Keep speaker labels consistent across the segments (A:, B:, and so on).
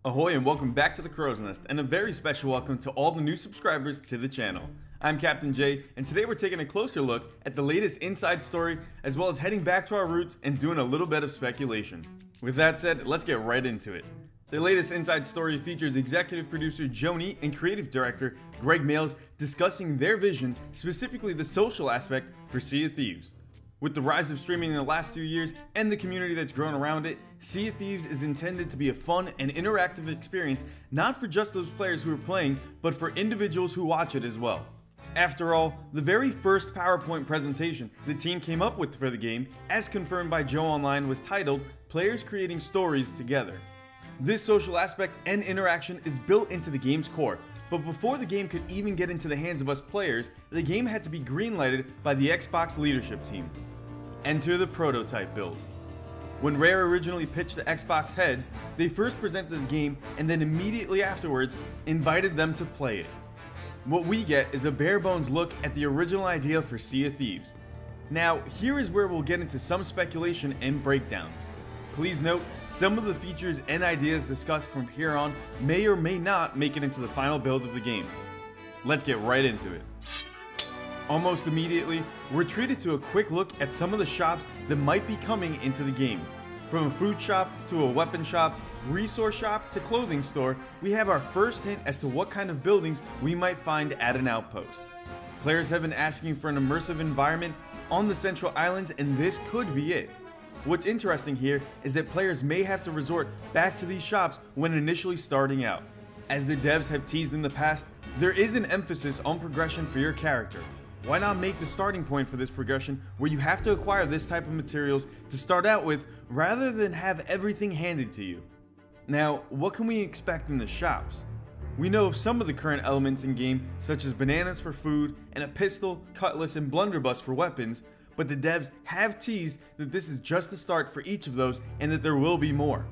A: Ahoy and welcome back to the Crow's Nest, and a very special welcome to all the new subscribers to the channel. I'm Captain J, and today we're taking a closer look at the latest inside story, as well as heading back to our roots and doing a little bit of speculation. With that said, let's get right into it. The latest inside story features executive producer Joni and creative director Greg Mails discussing their vision, specifically the social aspect for Sea of Thieves. With the rise of streaming in the last few years and the community that's grown around it, Sea of Thieves is intended to be a fun and interactive experience, not for just those players who are playing, but for individuals who watch it as well. After all, the very first PowerPoint presentation the team came up with for the game, as confirmed by Joe Online, was titled Players Creating Stories Together. This social aspect and interaction is built into the game's core, but before the game could even get into the hands of us players, the game had to be greenlighted by the Xbox leadership team. Enter the prototype build. When Rare originally pitched the Xbox heads, they first presented the game and then immediately afterwards invited them to play it. What we get is a bare bones look at the original idea for Sea of Thieves. Now, here is where we'll get into some speculation and breakdowns. Please note, some of the features and ideas discussed from here on may or may not make it into the final build of the game. Let's get right into it. Almost immediately, we're treated to a quick look at some of the shops that might be coming into the game. From a food shop to a weapon shop, resource shop to clothing store, we have our first hint as to what kind of buildings we might find at an outpost. Players have been asking for an immersive environment on the central islands, and this could be it. What's interesting here is that players may have to resort back to these shops when initially starting out. As the devs have teased in the past, there is an emphasis on progression for your character. Why not make the starting point for this progression where you have to acquire this type of materials to start out with rather than have everything handed to you? Now, what can we expect in the shops? We know of some of the current elements in game, such as bananas for food and a pistol, cutlass, and blunderbuss for weapons, but the devs have teased that this is just the start for each of those and that there will be more.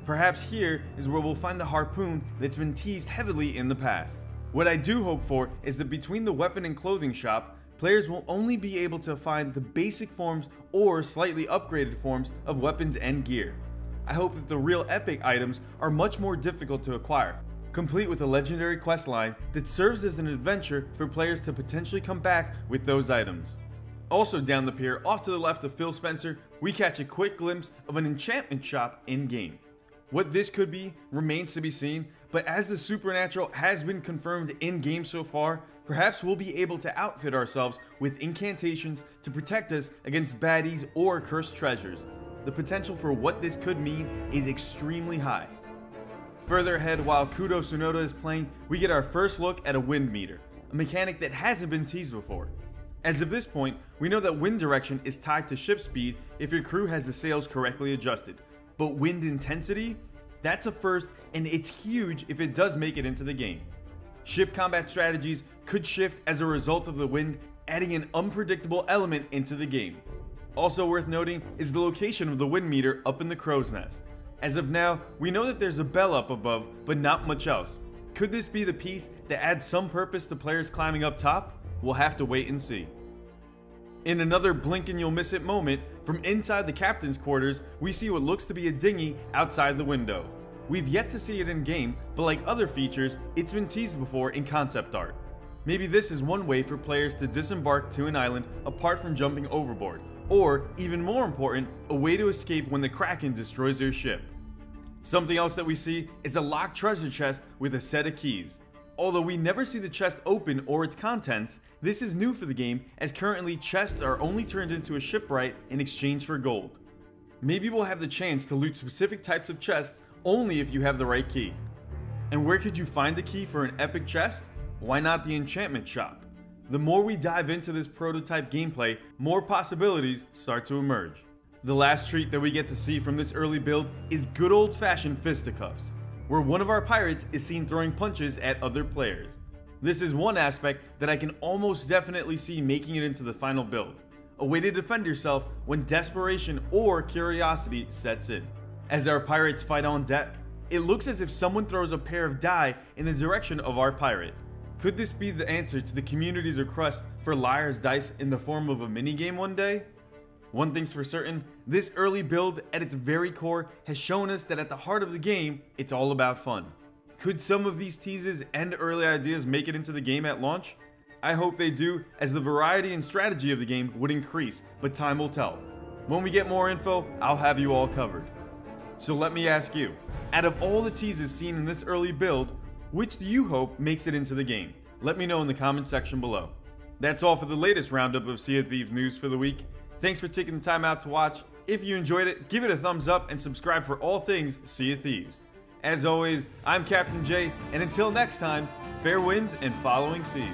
A: Perhaps here is where we'll find the harpoon that's been teased heavily in the past. What I do hope for is that between the weapon and clothing shop, players will only be able to find the basic forms or slightly upgraded forms of weapons and gear. I hope that the real epic items are much more difficult to acquire, complete with a legendary quest line that serves as an adventure for players to potentially come back with those items. Also down the pier, off to the left of Phil Spencer, we catch a quick glimpse of an enchantment shop in-game. What this could be remains to be seen, but as the supernatural has been confirmed in-game so far, perhaps we'll be able to outfit ourselves with incantations to protect us against baddies or cursed treasures. The potential for what this could mean is extremely high. Further ahead, while Kudo Tsunoda is playing, we get our first look at a wind meter, a mechanic that hasn't been teased before. As of this point, we know that wind direction is tied to ship speed if your crew has the sails correctly adjusted. But wind intensity? That's a first, and it's huge if it does make it into the game. Ship combat strategies could shift as a result of the wind, adding an unpredictable element into the game. Also worth noting is the location of the wind meter up in the Crow's Nest. As of now, we know that there's a bell up above, but not much else. Could this be the piece that adds some purpose to players climbing up top? We'll have to wait and see. In another blink and you'll miss it moment, from inside the captain's quarters, we see what looks to be a dinghy outside the window. We've yet to see it in game, but like other features, it's been teased before in concept art. Maybe this is one way for players to disembark to an island apart from jumping overboard, or even more important, a way to escape when the Kraken destroys their ship. Something else that we see is a locked treasure chest with a set of keys. Although we never see the chest open or its contents, this is new for the game, as currently chests are only turned into a shipwright in exchange for gold. Maybe we'll have the chance to loot specific types of chests only if you have the right key. And where could you find the key for an epic chest? Why not the enchantment shop? The more we dive into this prototype gameplay, more possibilities start to emerge. The last treat that we get to see from this early build is good old-fashioned fisticuffs, where one of our pirates is seen throwing punches at other players. This is one aspect that I can almost definitely see making it into the final build, a way to defend yourself when desperation or curiosity sets in. As our pirates fight on deck, it looks as if someone throws a pair of die in the direction of our pirate. Could this be the answer to the community's request for Liar's Dice in the form of a minigame one day? One thing's for certain, this early build at its very core has shown us that at the heart of the game, it's all about fun. Could some of these teases and early ideas make it into the game at launch? I hope they do, as the variety and strategy of the game would increase, but time will tell. When we get more info, I'll have you all covered. So let me ask you, out of all the teases seen in this early build, which do you hope makes it into the game? Let me know in the comment section below. That's all for the latest roundup of Sea of Thieves news for the week. Thanks for taking the time out to watch. If you enjoyed it, give it a thumbs up and subscribe for all things Sea of Thieves. As always, I'm Captain J, and until next time, fair winds and following seas.